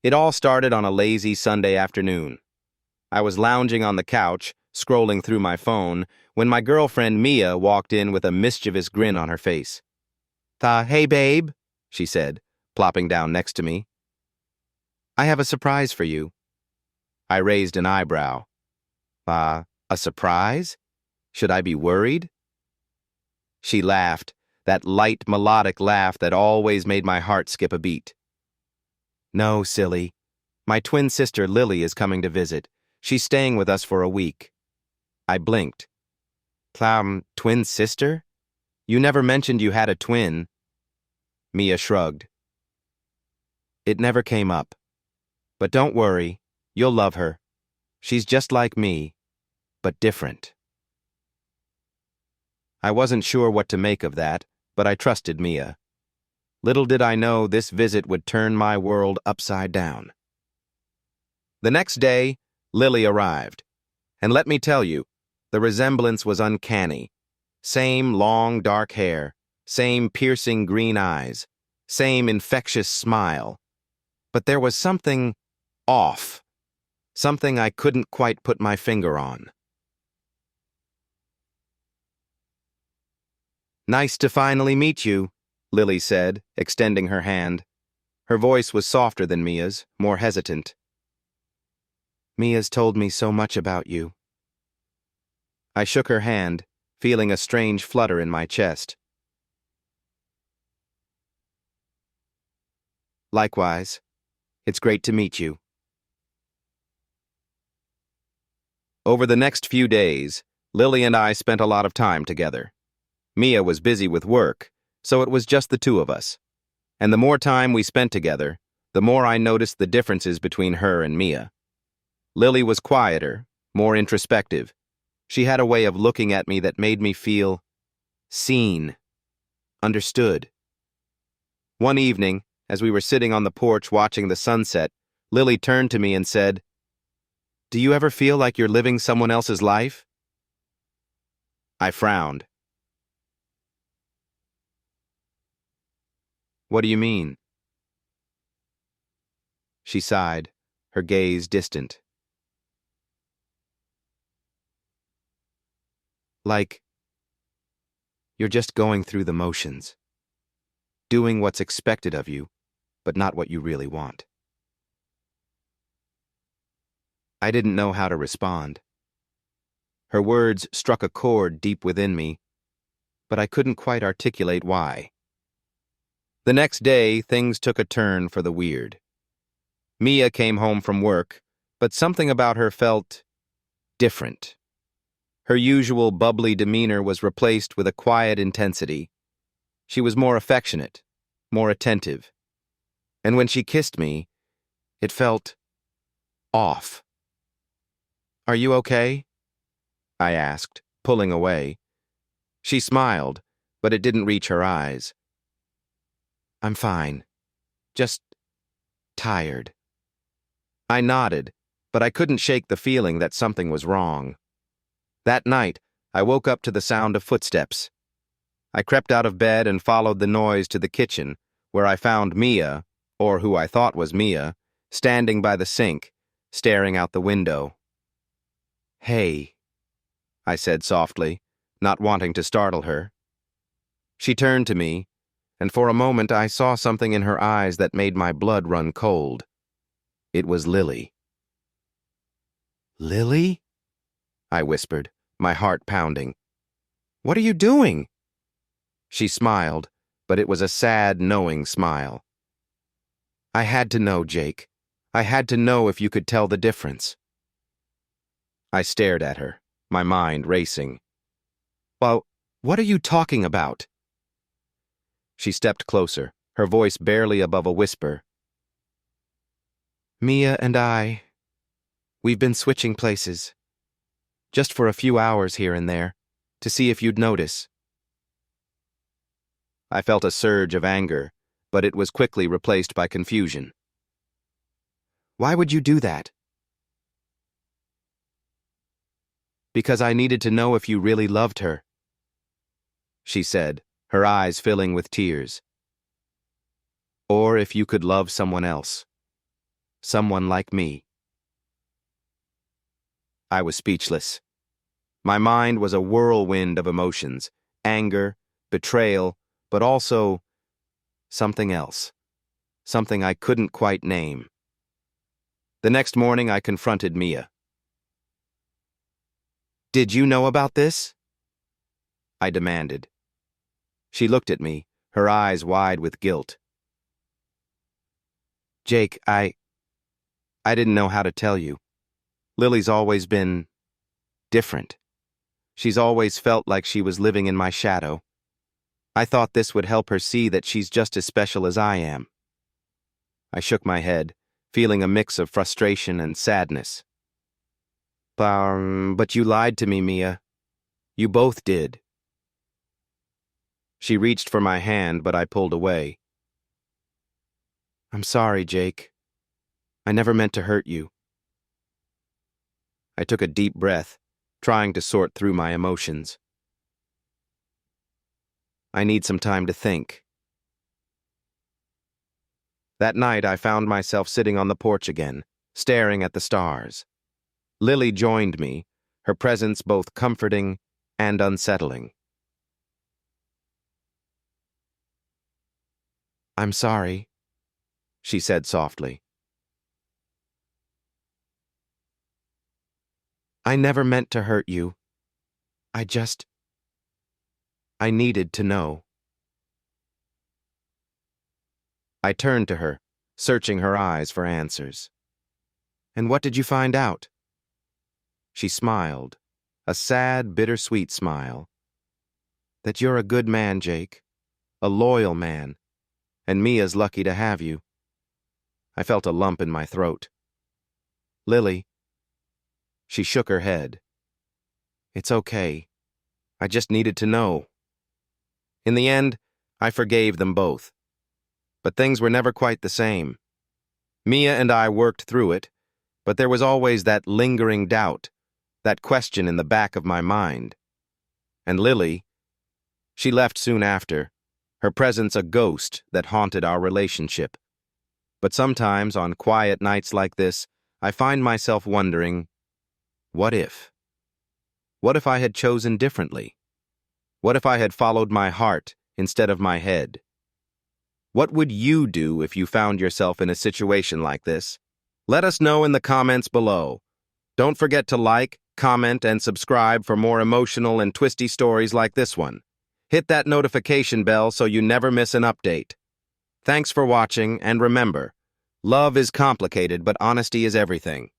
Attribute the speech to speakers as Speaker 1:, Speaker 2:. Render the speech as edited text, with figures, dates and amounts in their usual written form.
Speaker 1: It all started on a lazy Sunday afternoon. I was lounging on the couch, scrolling through my phone, when my girlfriend Mia walked in with a mischievous grin on her face. Hey babe, she said, plopping down next to me. I have a surprise for you. I raised an eyebrow. A surprise? Should I be worried? She laughed, that light melodic laugh that always made my heart skip a beat. No, silly. My twin sister Lily is coming to visit. She's staying with us for a week. I blinked. Twin sister? You never mentioned you had a twin. Mia shrugged. It never came up. But don't worry, you'll love her. She's just like me, but different. I wasn't sure what to make of that, but I trusted Mia. Little did I know this visit would turn my world upside down. The next day, Lily arrived. And let me tell you, the resemblance was uncanny. Same long dark hair, same piercing green eyes, same infectious smile. But there was something off, something I couldn't quite put my finger on. Nice to finally meet you, Lily said, extending her hand. Her voice was softer than Mia's, more hesitant. Mia's told me so much about you. I shook her hand, feeling a strange flutter in my chest. Likewise, it's great to meet you. Over the next few days, Lily and I spent a lot of time together. Mia was busy with work, so it was just the two of us. And the more time we spent together, the more I noticed the differences between her and Mia. Lily was quieter, more introspective. She had a way of looking at me that made me feel seen, understood. One evening, as we were sitting on the porch watching the sunset, Lily turned to me and said, "Do you ever feel like you're living someone else's life?" I frowned. What do you mean? She sighed, her gaze distant. Like, you're just going through the motions, doing what's expected of you, but not what you really want. I didn't know how to respond. Her words struck a chord deep within me, but I couldn't quite articulate why. The next day, things took a turn for the weird. Mia came home from work, but something about her felt different. Her usual bubbly demeanor was replaced with a quiet intensity. She was more affectionate, more attentive. And when she kissed me, it felt off. Are you okay? I asked, pulling away. She smiled, but it didn't reach her eyes. I'm fine. Just tired. I nodded, but I couldn't shake the feeling that something was wrong. That night, I woke up to the sound of footsteps. I crept out of bed and followed the noise to the kitchen, where I found Mia, or who I thought was Mia, standing by the sink, staring out the window. Hey, I said softly, not wanting to startle her. She turned to me, and for a moment I saw something in her eyes that made my blood run cold. It was Lily. Lily? I whispered, my heart pounding. What are you doing? She smiled, but it was a sad, knowing smile. I had to know, Jake. I had to know if you could tell the difference. I stared at her, my mind racing. Well, what are you talking about? She stepped closer, her voice barely above a whisper. Mia and we've been switching places. Just for a few hours here and there, to see if you'd notice. I felt a surge of anger, but it was quickly replaced by confusion. Why would you do that? Because I needed to know if you really loved her, she said, her eyes filling with tears. Or if you could love someone else. Someone like me. I was speechless. My mind was a whirlwind of emotions, anger, betrayal, but also something else, something I couldn't quite name. The next morning, I confronted Mia. "Did you know about this?" I demanded. She looked at me, her eyes wide with guilt. "Jake, I didn't know how to tell you. Lily's always been different. She's always felt like she was living in my shadow. I thought this would help her see that she's just as special as I am." I shook my head, feeling a mix of frustration and sadness. But you lied to me, Mia. You both did." She reached for my hand, but I pulled away. "I'm sorry, Jake. I never meant to hurt you." I took a deep breath, trying to sort through my emotions. "I need some time to think." That night, I found myself sitting on the porch again, staring at the stars. Lily joined me, her presence both comforting and unsettling. "I'm sorry," she said softly. "I never meant to hurt you. I needed to know." I turned to her, searching her eyes for answers. "And what did you find out?" She smiled, a sad, bittersweet smile. "That you're a good man, Jake, a loyal man, and Mia's lucky to have you." I felt a lump in my throat. "Lily," she shook her head. "It's okay. I just needed to know." In the end, I forgave them both. But things were never quite the same. Mia and I worked through it, but there was always that lingering doubt, that question in the back of my mind. And Lily, she left soon after, her presence a ghost that haunted our relationship. But sometimes, on quiet nights like this, I find myself wondering, what if? What if I had chosen differently? What if I had followed my heart instead of my head? What would you do if you found yourself in a situation like this? Let us know in the comments below. Don't forget to like, comment, and subscribe for more emotional and twisty stories like this one. Hit that notification bell so you never miss an update. Thanks for watching, and remember, love is complicated, but honesty is everything.